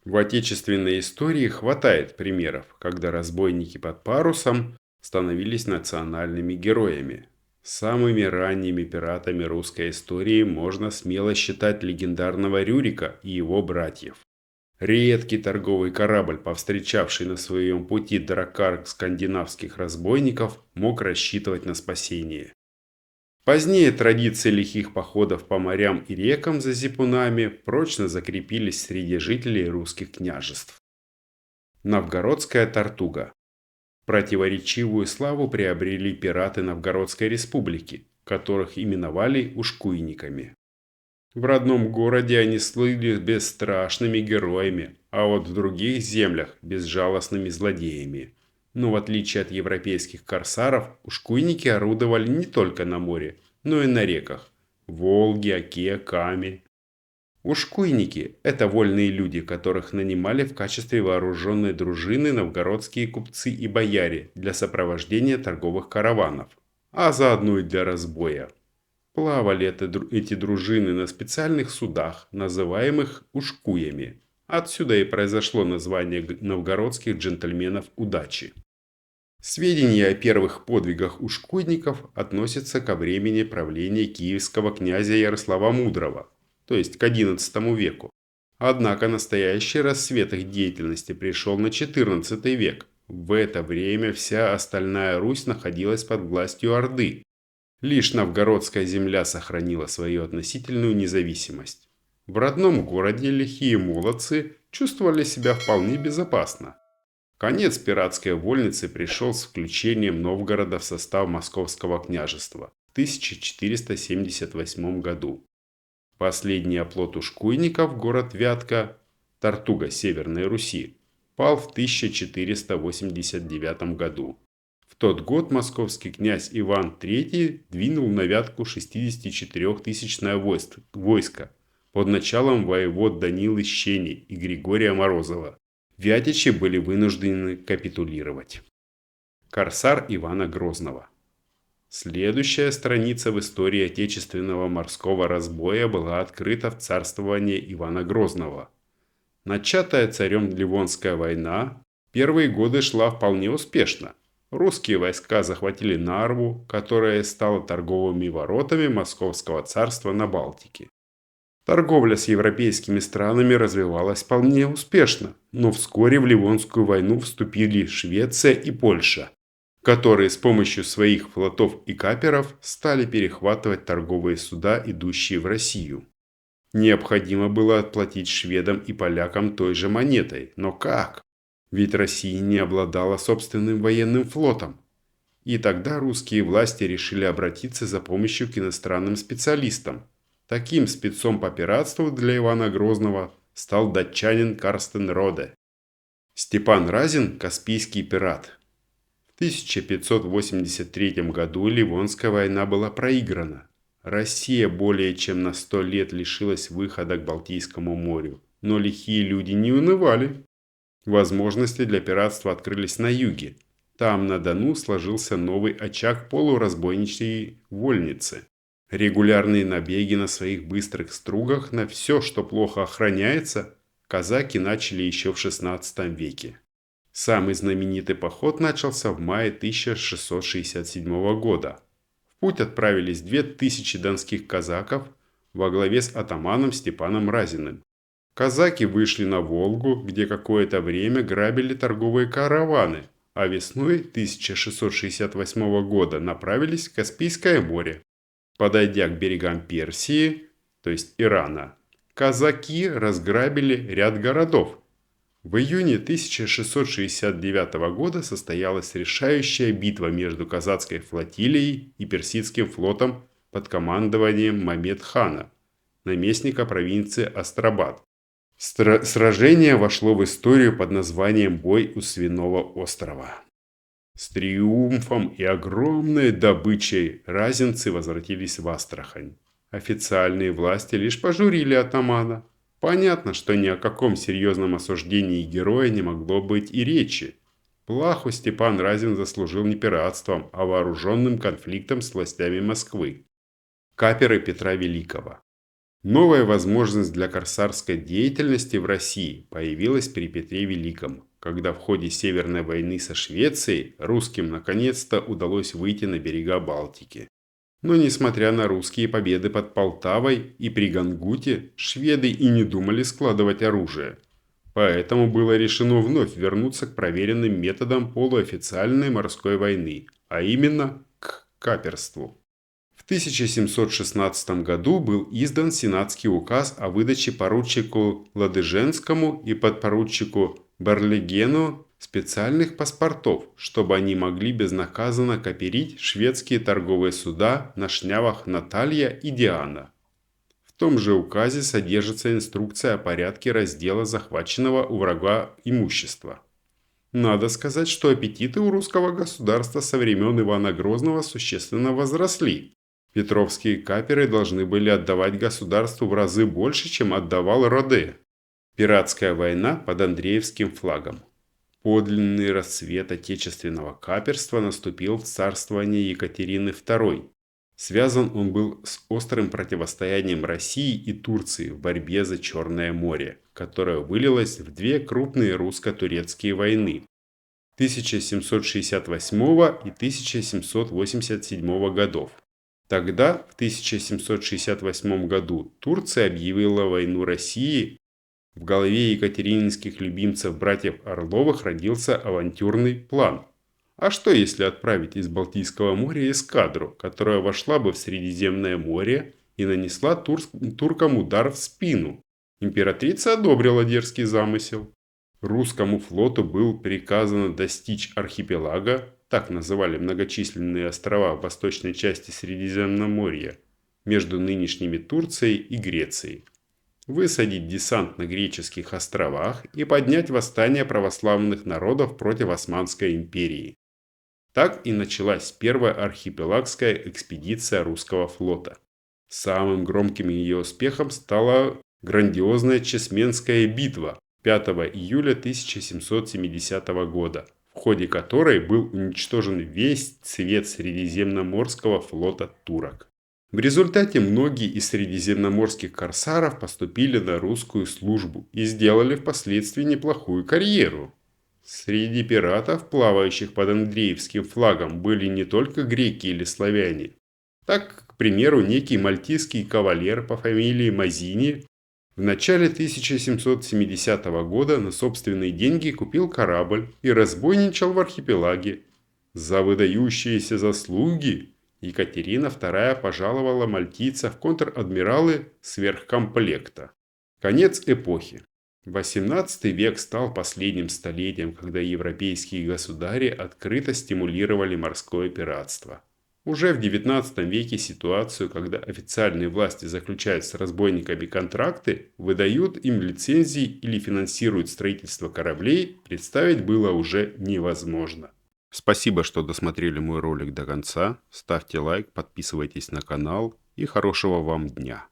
В отечественной истории хватает примеров, когда разбойники под парусом становились национальными героями. Самыми ранними пиратами русской истории можно смело считать легендарного Рюрика и его братьев. Редкий торговый корабль, повстречавший на своем пути дракар скандинавских разбойников, мог рассчитывать на спасение. Позднее традиции лихих походов по морям и рекам за зипунами прочно закрепились среди жителей русских княжеств. Новгородская Тартуга. Противоречивую славу приобрели пираты Новгородской республики, которых именовали ушкуйниками. В родном городе они слыли бесстрашными героями, а вот в других землях – безжалостными злодеями. Но в отличие от европейских корсаров, ушкуйники орудовали не только на море, но и на реках – Волге, Оке, Каме. Ушкуйники – это вольные люди, которых нанимали в качестве вооруженной дружины новгородские купцы и бояре для сопровождения торговых караванов, а заодно и для разбоя. Плавали эти дружины на специальных судах, называемых ушкуями. Отсюда и произошло название новгородских джентльменов удачи. Сведения о первых подвигах ушкуйников относятся ко времени правления киевского князя Ярослава Мудрого, то есть к XI веку. Однако настоящий расцвет их деятельности пришел на XIV век. В это время вся остальная Русь находилась под властью Орды. Лишь новгородская земля сохранила свою относительную независимость. В родном городе лихие молодцы чувствовали себя вполне безопасно. Конец пиратской вольницы пришел с включением Новгорода в состав Московского княжества в 1478 году. Последний оплот ушкуйников, город Вятка, Тартуга Северной Руси, пал в 1489 году. В тот год московский князь Иван III двинул на Вятку 64-тысячное войско под началом воевод Данилы Щени и Григория Морозова. Вятичи были вынуждены капитулировать. Корсар Ивана Грозного. Следующая страница в истории отечественного морского разбоя была открыта в царствовании Ивана Грозного. Начатая царем Ливонская война первые годы шла вполне успешно. Русские войска захватили Нарву, которая стала торговыми воротами Московского царства на Балтике. Торговля с европейскими странами развивалась вполне успешно, но вскоре в Ливонскую войну вступили Швеция и Польша, которые с помощью своих флотов и каперов стали перехватывать торговые суда, идущие в Россию. Необходимо было отплатить шведам и полякам той же монетой, но как? Ведь Россия не обладала собственным военным флотом. И тогда русские власти решили обратиться за помощью к иностранным специалистам. Таким спецом по пиратству для Ивана Грозного стал датчанин Карстен Роде. Степан Разин – Каспийский пират. В 1583 году Ливонская война была проиграна. Россия более чем на 100 лет лишилась выхода к Балтийскому морю. Но лихие люди не унывали. Возможности для пиратства открылись на юге. Там, на Дону, сложился новый очаг полуразбойничьей вольницы. Регулярные набеги на своих быстрых стругах на все, что плохо охраняется, казаки начали еще в XVI веке. Самый знаменитый поход начался в мае 1667 года. В путь отправились 2000 донских казаков во главе с атаманом Степаном Разиным. Казаки вышли на Волгу, где какое-то время грабили торговые караваны, а весной 1668 года направились в Каспийское море. Подойдя к берегам Персии, то есть Ирана, казаки разграбили ряд городов. В июне 1669 года состоялась решающая битва между казацкой флотилией и персидским флотом под командованием Мамед-хана, наместника провинции Астрабад. Сражение вошло в историю под названием «Бой у Свиного острова». С триумфом и огромной добычей разинцы возвратились в Астрахань. Официальные власти лишь пожурили атамана. Понятно, что ни о каком серьезном осуждении героя не могло быть и речи. Плаху Степан Разин заслужил не пиратством, а вооруженным конфликтом с властями Москвы. Каперы Петра Великого. Новая возможность для корсарской деятельности в России появилась при Петре Великом, когда в ходе Северной войны со Швецией русским наконец-то удалось выйти на берега Балтики. Но несмотря на русские победы под Полтавой и при Гангуте, шведы и не думали складывать оружие. Поэтому было решено вновь вернуться к проверенным методам полуофициальной морской войны, а именно к каперству. В 1716 году был издан сенатский указ о выдаче поручику Ладыженскому и подпоручику Барлегену специальных паспортов, чтобы они могли безнаказанно каперить шведские торговые суда на шнявах Наталья и Диана. В том же указе содержится инструкция о порядке раздела захваченного у врага имущества. Надо сказать, что аппетиты у русского государства со времен Ивана Грозного существенно возросли. Петровские каперы должны были отдавать государству в разы больше, чем отдавал Роде. Пиратская война под Андреевским флагом. Подлинный расцвет отечественного каперства наступил в царствовании Екатерины II. Связан он был с острым противостоянием России и Турции в борьбе за Черное море, которое вылилось в две крупные русско-турецкие войны 1768 и 1787 годов. Тогда, в 1768 году, Турция объявила войну России. В голове екатерининских любимцев братьев Орловых родился авантюрный план. А что если отправить из Балтийского моря эскадру, которая вошла бы в Средиземное море и нанесла туркам удар в спину? Императрица одобрила дерзкий замысел. Русскому флоту было приказано достичь архипелага, так называли многочисленные острова в восточной части Средиземноморья, между нынешними Турцией и Грецией, высадить десант на греческих островах и поднять восстание православных народов против Османской империи. Так и началась первая архипелагская экспедиция русского флота. Самым громким ее успехом стала грандиозная Чесменская битва 5 июля 1770 года, в ходе которой был уничтожен весь цвет Средиземноморского флота турок. В результате многие из средиземноморских корсаров поступили на русскую службу и сделали впоследствии неплохую карьеру. Среди пиратов, плавающих под Андреевским флагом, были не только греки или славяне. Так, к примеру, некий мальтийский кавалер по фамилии Мазини в начале 1770 года на собственные деньги купил корабль и разбойничал в архипелаге. За выдающиеся заслуги Екатерина II пожаловала мальтийца в контр-адмиралы сверхкомплекта. Конец эпохи. XVIII век стал последним столетием, когда европейские государи открыто стимулировали морское пиратство. Уже в XIX веке ситуацию, когда официальные власти заключают с разбойниками контракты, выдают им лицензии или финансируют строительство кораблей, представить было уже невозможно. Спасибо, что досмотрели мой ролик до конца. Ставьте лайк, подписывайтесь на канал и хорошего вам дня.